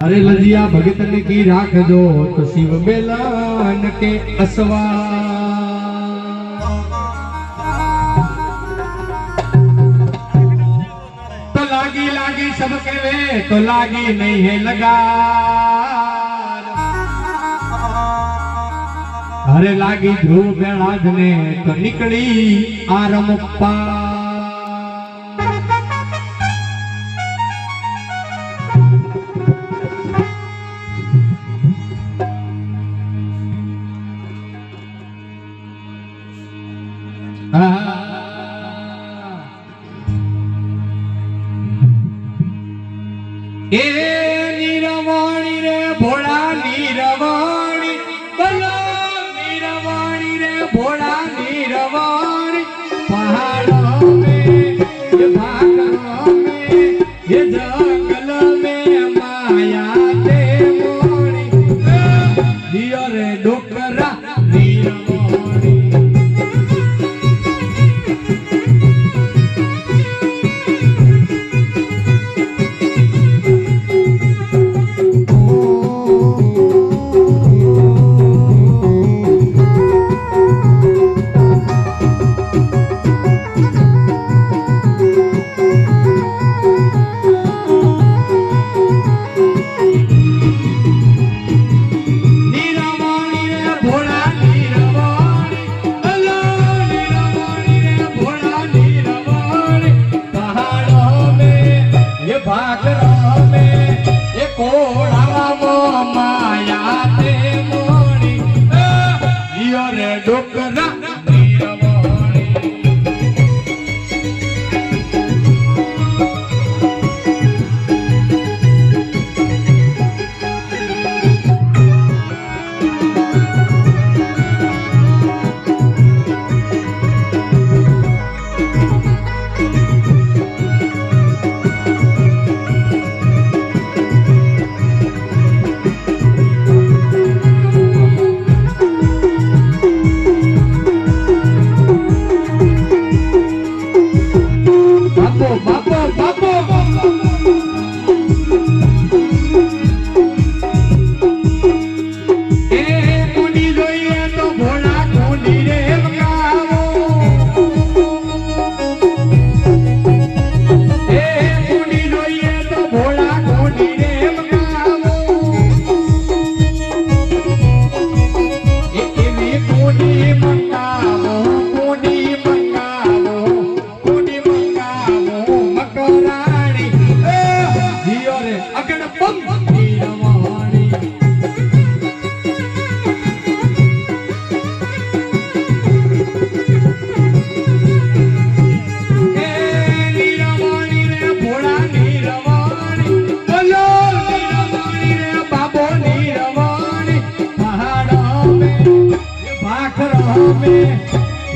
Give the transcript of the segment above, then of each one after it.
अरे लजिया भगतन की राख दो तो शिव बेलन के असवा तो लागी लागी सब कहवे तो लागी नहीं है लगा अरे लागी ध्रुव बेड़ाज ने तो निकली आरमप्पा ए नीरवाणी रे भोला नीरवाणी बोलो नीरवाणी रे भोला नीरवाणी पहाड़ों में ये भागों में ये जंगल में माया ते मोड़ी दियो रे डोकरा नीरवाणी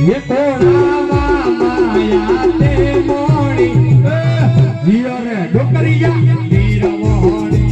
ये कोड़ावा माया ते मोड़ी जियो रे डोकरिया नीरवाणी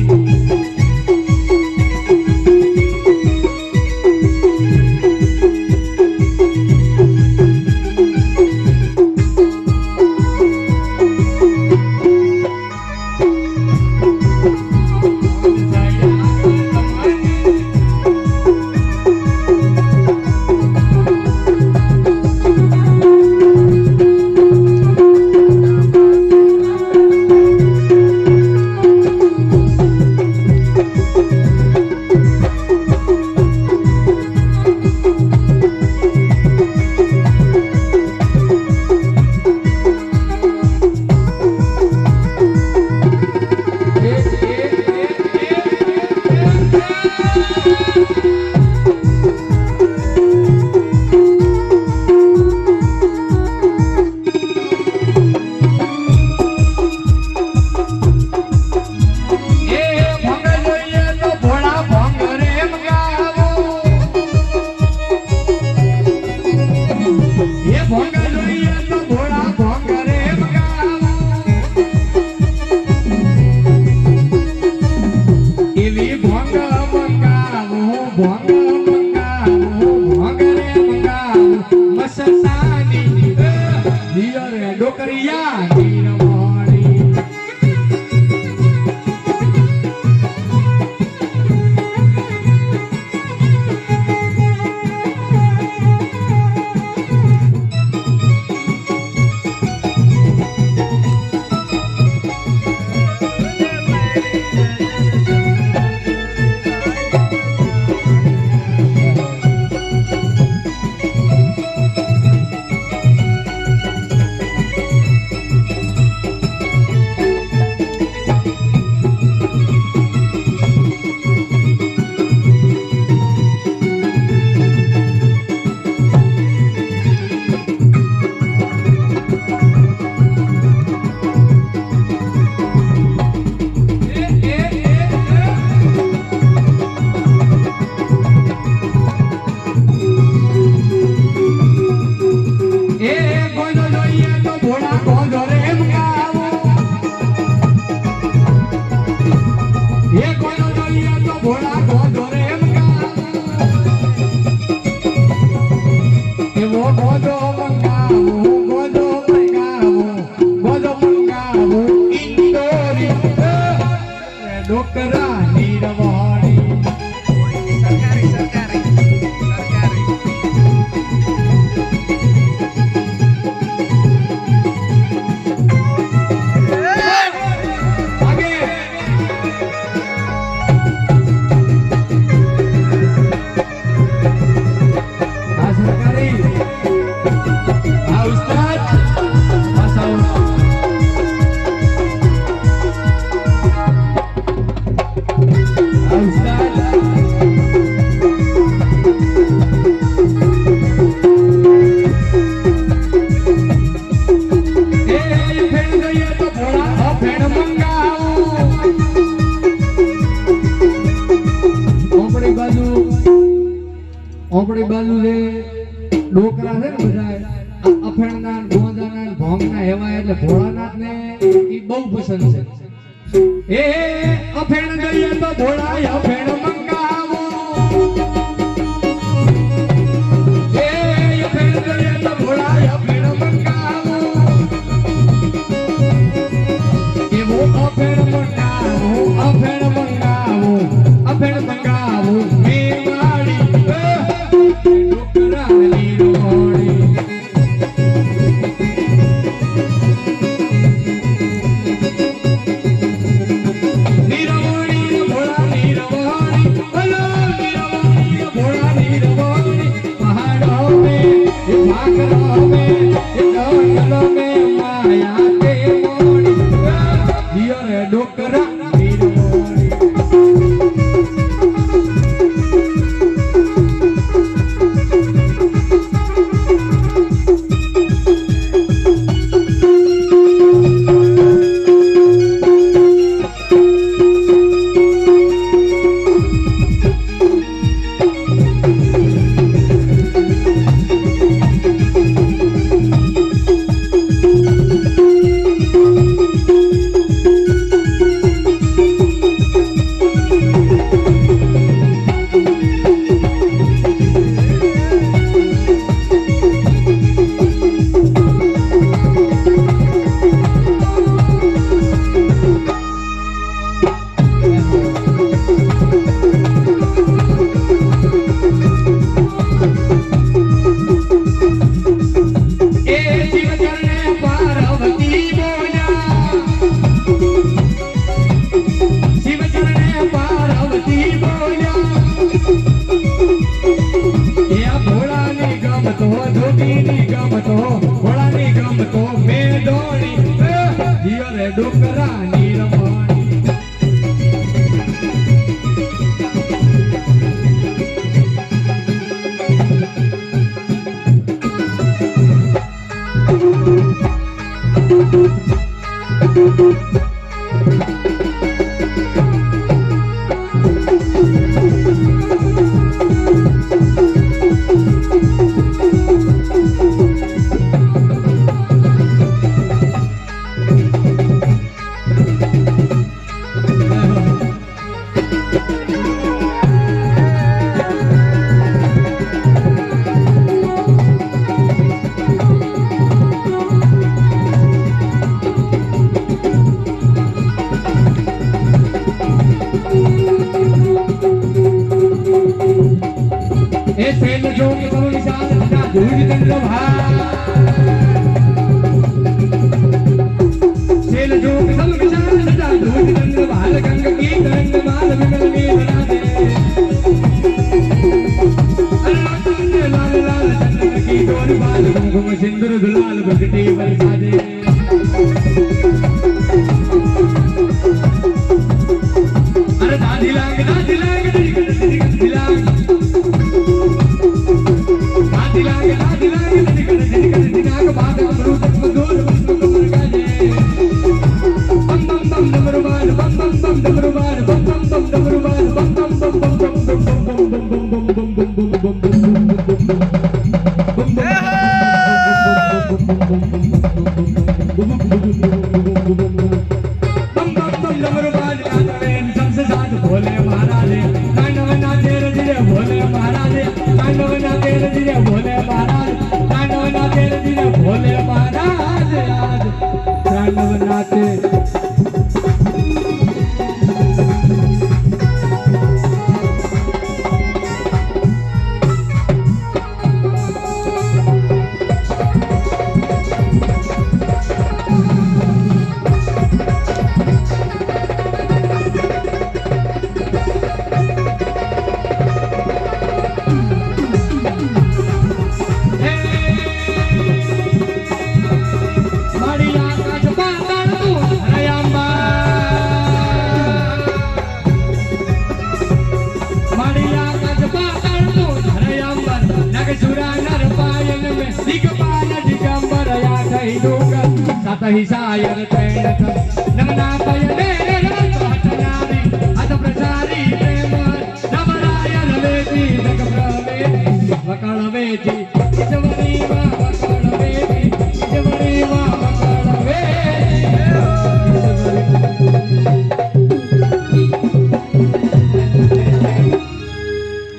डोकरिया नीरवाणी ભોળા ગોધો રે એવો ગોધો મંગાવું ગોધો મંગાવું ગોધો મંગાવું ઇન્દોરી ડોકરા નીરવાણી આપણી બાજુ જે ડોકરા છે ને બધા અફેણના ગોંદાના ભોંગના એવા એટલે ભોળાનાથ ને ઈ બહુ પસંદ છે એ અફેણ જઈએ તો ભોળા અફેણ મંગાવો એ અફેણ જઈએ તો ભોળા અફેણ મંગાવો એવો અફેણ મંગાવો અફેણ મંગાવો અફેણ મંગાવો सिंदूर गुलाल भगटी बरसा दे अरे दादी लाग दादी लाग दादी लाग दादी लाग दादी लाग बात अमरूद मधुर मधुर गाजे बम बम बम डमरुबान बम बम बम डमरुबान बम बम बम डमरुबान बम बम बम बम बम बम बम बम बम डमरुबान सबसे साथ भोले महाराज हिसायर ट्रेन नमना पयने रमतो हटनारी अत प्रसारी प्रेम नमराय रवेती जग प्रवेती वकळ वेती